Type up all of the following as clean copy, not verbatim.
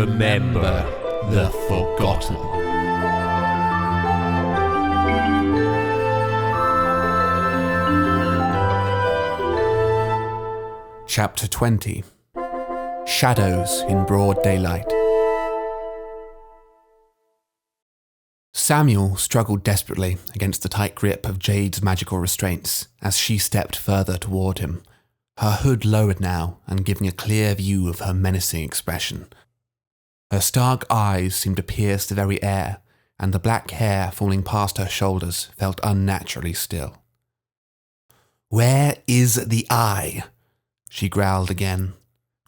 Remember the Forgotten. Chapter 20. Shadows in Broad Daylight. Samuel struggled desperately against the tight grip of Jade's magical restraints as she stepped further toward him, her hood lowered now and giving a clear view of her menacing expression. Her stark eyes seemed to pierce the very air, and the black hair falling past her shoulders felt unnaturally still. "Where is the eye?" she growled again,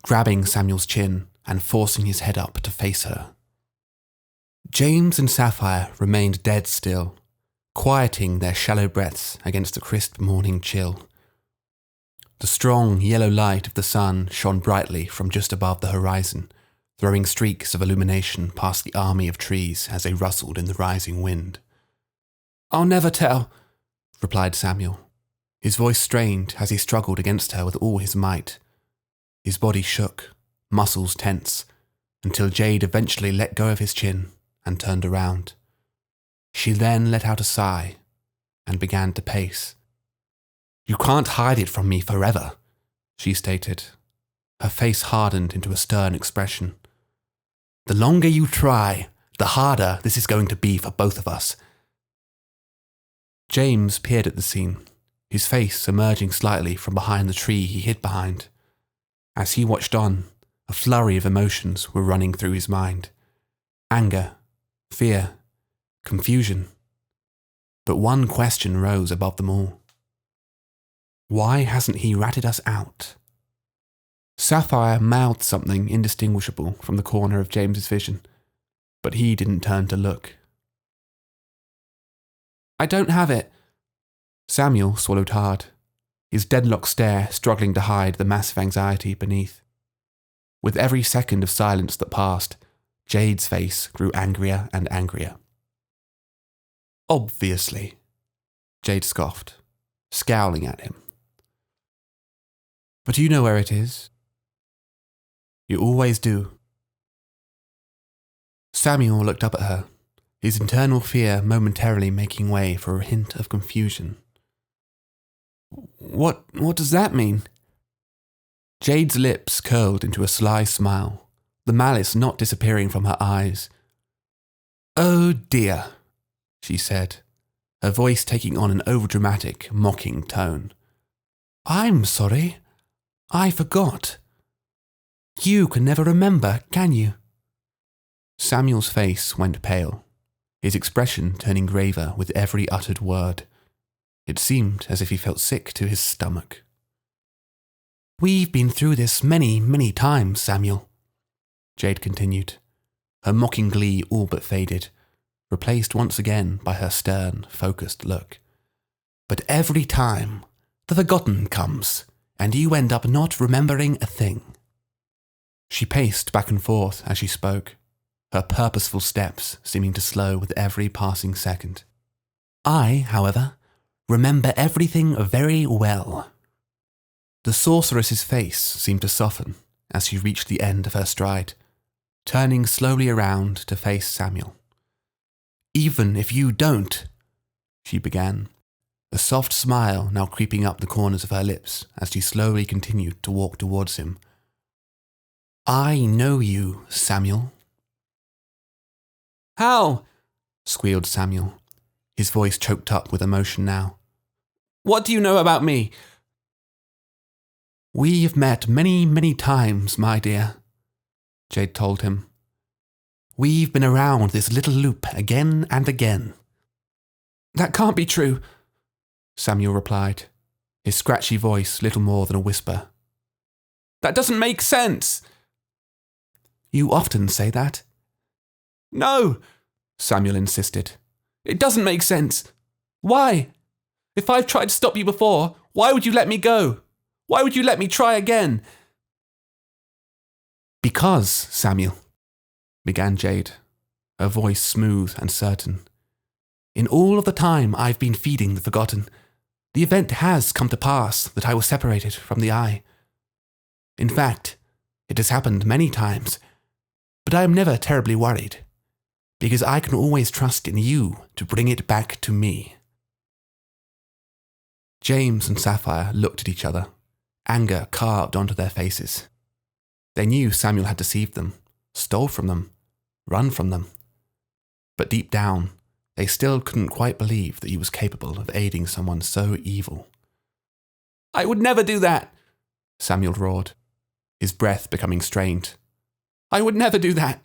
grabbing Samuel's chin and forcing his head up to face her. James and Sapphire remained dead still, quieting their shallow breaths against the crisp morning chill. The strong yellow light of the sun shone brightly from just above the horizon, throwing streaks of illumination past the army of trees as they rustled in the rising wind. "I'll never tell," replied Samuel. His voice strained as he struggled against her with all his might. His body shook, muscles tense, until Jade eventually let go of his chin and turned around. She then let out a sigh and began to pace. "You can't hide it from me forever," she stated. Her face hardened into a stern expression. "The longer you try, the harder this is going to be for both of us." James peered at the scene, his face emerging slightly from behind the tree he hid behind. As he watched on, a flurry of emotions were running through his mind. Anger, fear, confusion. But one question rose above them all. Why hasn't he ratted us out? Sapphire mouthed something indistinguishable from the corner of James's vision, but he didn't turn to look. "I don't have it." Samuel swallowed hard, his deadlock stare struggling to hide the massive anxiety beneath. With every second of silence that passed, Jade's face grew angrier and angrier. "Obviously," Jade scoffed, scowling at him. "But you know where it is. You always do." Samuel looked up at her, his internal fear momentarily making way for a hint of confusion. What does that mean?" Jade's lips curled into a sly smile, the malice not disappearing from her eyes. "Oh dear," she said, her voice taking on an overdramatic, mocking tone. "I'm sorry. I forgot. You can never remember, can you?" Samuel's face went pale, his expression turning graver with every uttered word. It seemed as if he felt sick to his stomach. "We've been through this many, many times, Samuel," Jade continued. Her mocking glee all but faded, replaced once again by her stern, focused look. "But every time, the forgotten comes, and you end up not remembering a thing." She paced back and forth as she spoke, her purposeful steps seeming to slow with every passing second. "I, however, remember everything very well." The sorceress's face seemed to soften as she reached the end of her stride, turning slowly around to face Samuel. "Even if you don't," she began, a soft smile now creeping up the corners of her lips as she slowly continued to walk towards him. "I know you, Samuel." "How?" squealed Samuel, his voice choked up with emotion now. "What do you know about me?" "We've met many, many times, my dear," Jade told him. "We've been around this little loop again and again." "That can't be true," Samuel replied, his scratchy voice little more than a whisper. "That doesn't make sense." "You often say that." "No," Samuel insisted. "It doesn't make sense. Why? If I've tried to stop you before, why would you let me go? Why would you let me try again?" "Because, Samuel," began Jade, her voice smooth and certain. "In all of the time I've been feeding the forgotten, the event has come to pass that I was separated from the eye. In fact, it has happened many times. But I am never terribly worried, because I can always trust in you to bring it back to me." James and Sapphire looked at each other, anger carved onto their faces. They knew Samuel had deceived them, stole from them, run from them. But deep down, they still couldn't quite believe that he was capable of aiding someone so evil. "I would never do that," Samuel roared, his breath becoming strained. "I would never do that.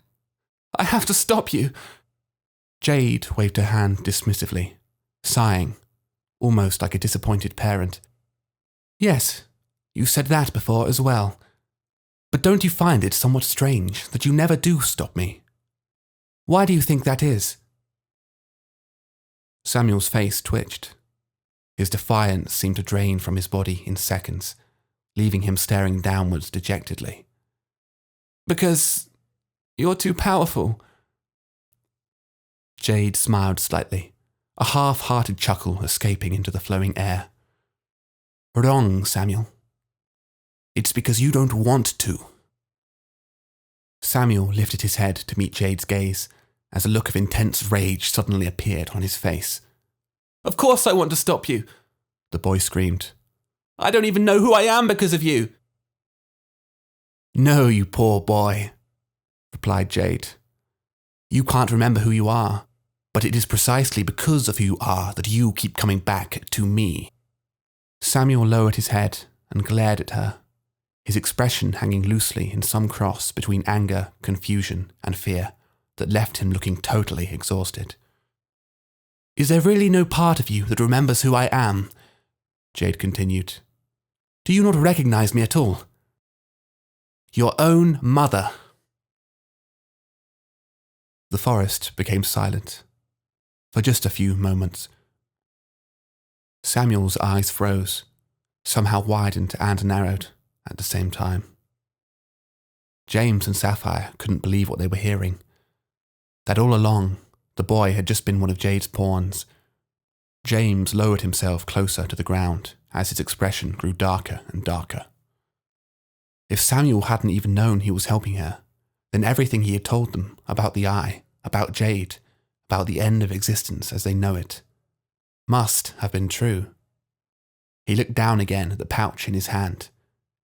I have to stop you." Jade waved her hand dismissively, sighing, almost like a disappointed parent. "Yes, you said that before as well. But don't you find it somewhat strange that you never do stop me? Why do you think that is?" Samuel's face twitched. His defiance seemed to drain from his body in seconds, leaving him staring downwards dejectedly. "Because you're too powerful." Jade smiled slightly, a half-hearted chuckle escaping into the flowing air. "Wrong, Samuel. It's because you don't want to." Samuel lifted his head to meet Jade's gaze, as a look of intense rage suddenly appeared on his face. "Of course I want to stop you," the boy screamed. "I don't even know who I am because of you." "No, you poor boy," replied Jade. "You can't remember who you are, but it is precisely because of who you are that you keep coming back to me." Samuel lowered his head and glared at her, his expression hanging loosely in some cross between anger, confusion, and fear that left him looking totally exhausted. "Is there really no part of you that remembers who I am?" Jade continued. "Do you not recognize me at all? Your own mother." The forest became silent, for just a few moments. Samuel's eyes froze, somehow widened and narrowed at the same time. James and Sapphire couldn't believe what they were hearing. That all along, the boy had just been one of Jade's pawns. James lowered himself closer to the ground as his expression grew darker and darker. If Samuel hadn't even known he was helping her, then everything he had told them about the Eye, about Jade, about the end of existence as they know it, must have been true. He looked down again at the pouch in his hand,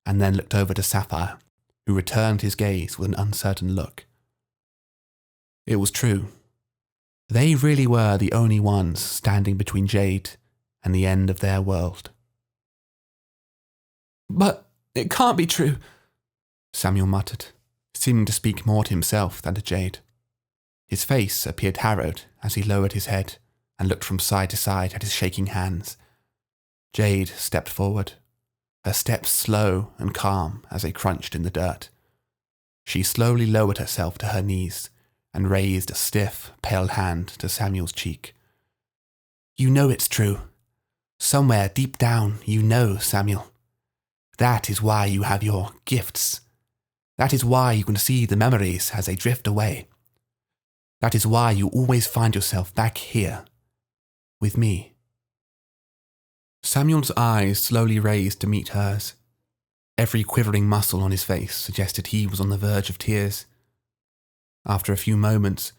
and then looked over to Sapphire, who returned his gaze with an uncertain look. It was true. They really were the only ones standing between Jade and the end of their world. "But it can't be true," Samuel muttered, seeming to speak more to himself than to Jade. His face appeared harrowed as he lowered his head and looked from side to side at his shaking hands. Jade stepped forward, her steps slow and calm as they crunched in the dirt. She slowly lowered herself to her knees and raised a stiff, pale hand to Samuel's cheek. "You know it's true. Somewhere deep down you know, Samuel. That is why you have your gifts. That is why you can see the memories as they drift away. That is why you always find yourself back here, with me." Samuel's eyes slowly raised to meet hers. Every quivering muscle on his face suggested he was on the verge of tears. After a few moments,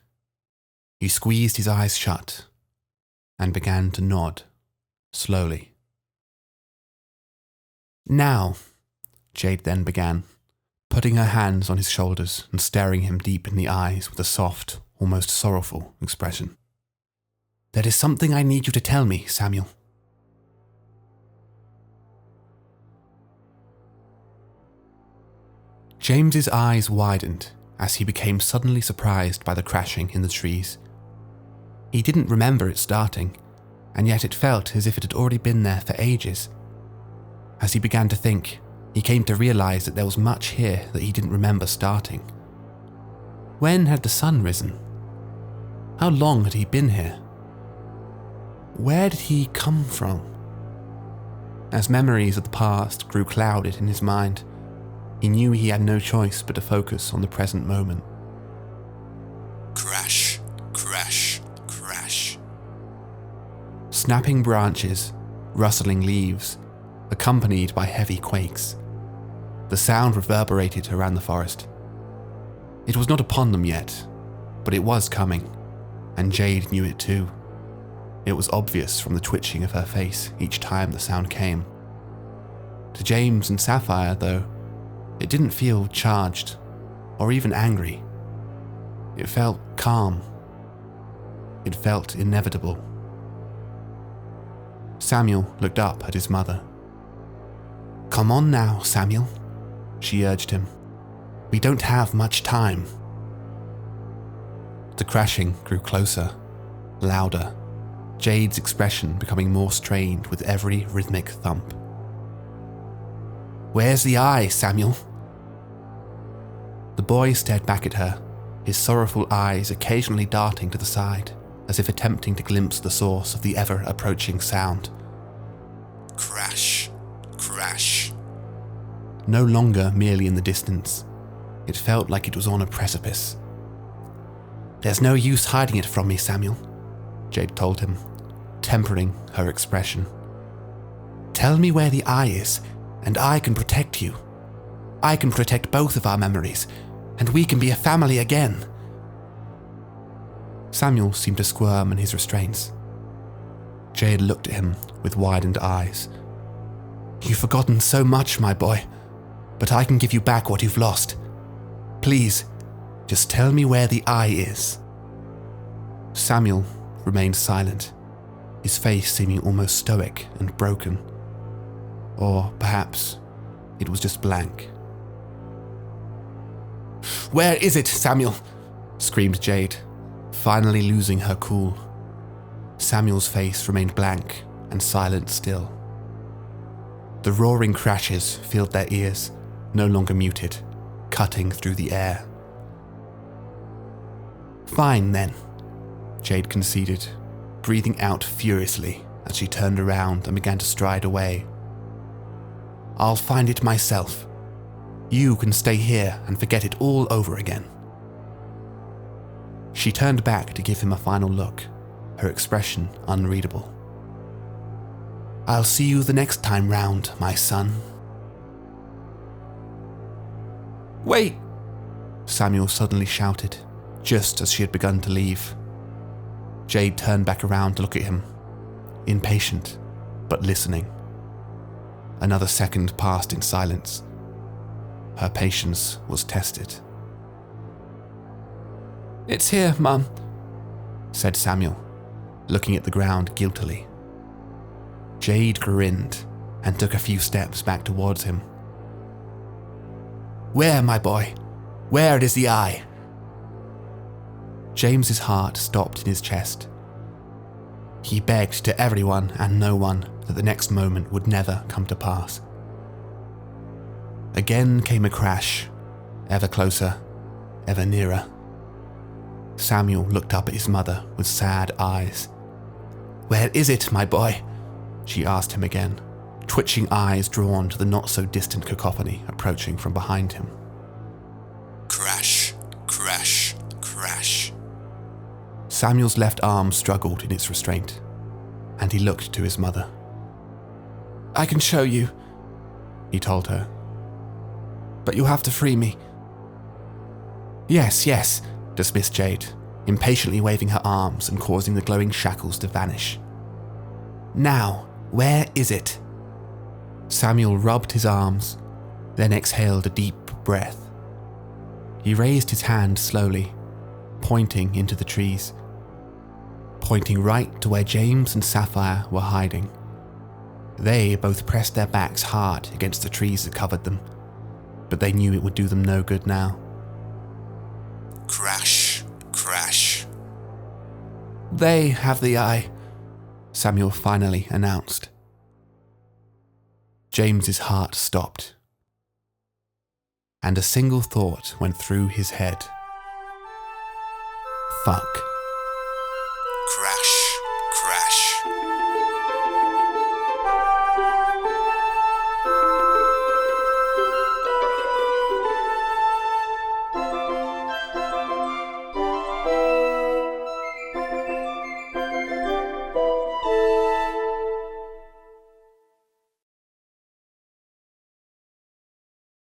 he squeezed his eyes shut and began to nod, slowly. "Now," Jade then began, putting her hands on his shoulders and staring him deep in the eyes with a soft, almost sorrowful expression. "There is something I need you to tell me, Samuel." James's eyes widened as he became suddenly surprised by the crashing in the trees. He didn't remember it starting, and yet it felt as if it had already been there for ages. As he began to think, he came to realize that there was much here that he didn't remember starting. When had the sun risen? How long had he been here? Where did he come from? As memories of the past grew clouded in his mind, he knew he had no choice but to focus on the present moment. Crash, crash, crash. Snapping branches, rustling leaves, accompanied by heavy quakes. The sound reverberated around the forest. It was not upon them yet, but it was coming, and Jade knew it too. It was obvious from the twitching of her face each time the sound came. To James and Sapphire, though, it didn't feel charged or even angry. It felt calm. It felt inevitable. Samuel looked up at his mother. "Come on now, Samuel," she urged him. "We don't have much time." The crashing grew closer, louder, Jade's expression becoming more strained with every rhythmic thump. "Where's the eye, Samuel?" The boy stared back at her, his sorrowful eyes occasionally darting to the side, as if attempting to glimpse the source of the ever-approaching sound. Crash, crash. No longer merely in the distance. It felt like it was on a precipice. "There's no use hiding it from me, Samuel," Jade told him, tempering her expression. "Tell me where the eye is, and I can protect you. I can protect both of our memories, and we can be a family again." Samuel seemed to squirm in his restraints. Jade looked at him with widened eyes. "You've forgotten so much, my boy, but I can give you back what you've lost. Please, just tell me where the eye is." Samuel remained silent, his face seeming almost stoic and broken. Or perhaps it was just blank. "Where is it, Samuel?" screamed Jade, finally losing her cool. Samuel's face remained blank and silent still. The roaring crashes filled their ears, no longer muted, cutting through the air. "Fine then," Jade conceded, breathing out furiously as she turned around and began to stride away. "I'll find it myself. You can stay here and forget it all over again." She turned back to give him a final look, her expression unreadable. "I'll see you the next time round, my son." "Wait!" Samuel suddenly shouted, just as she had begun to leave. Jade turned back around to look at him, impatient, but listening. Another second passed in silence. Her patience was tested. "It's here, Mum," said Samuel, looking at the ground guiltily. Jade grinned and took a few steps back towards him. "Where, my boy? Where is the eye?" James's heart stopped in his chest. He begged to everyone and no one that the next moment would never come to pass. Again came a crash, ever closer, ever nearer. Samuel looked up at his mother with sad eyes. "Where is it, my boy?" she asked him again, twitching eyes drawn to the not-so-distant cacophony approaching from behind him. Crash, crash, crash. Samuel's left arm struggled in its restraint, and he looked to his mother. "I can show you," he told her. "But you'll have to free me." Yes, yes, dismissed Jade, impatiently waving her arms and causing the glowing shackles to vanish. "Now, where is it?" Samuel rubbed his arms, then exhaled a deep breath. He raised his hand slowly, pointing into the trees, pointing right to where James and Sapphire were hiding. They both pressed their backs hard against the trees that covered them, but they knew it would do them no good now. Crash, crash. "They have the eye," Samuel finally announced. James's heart stopped, and a single thought went through his head. Fuck.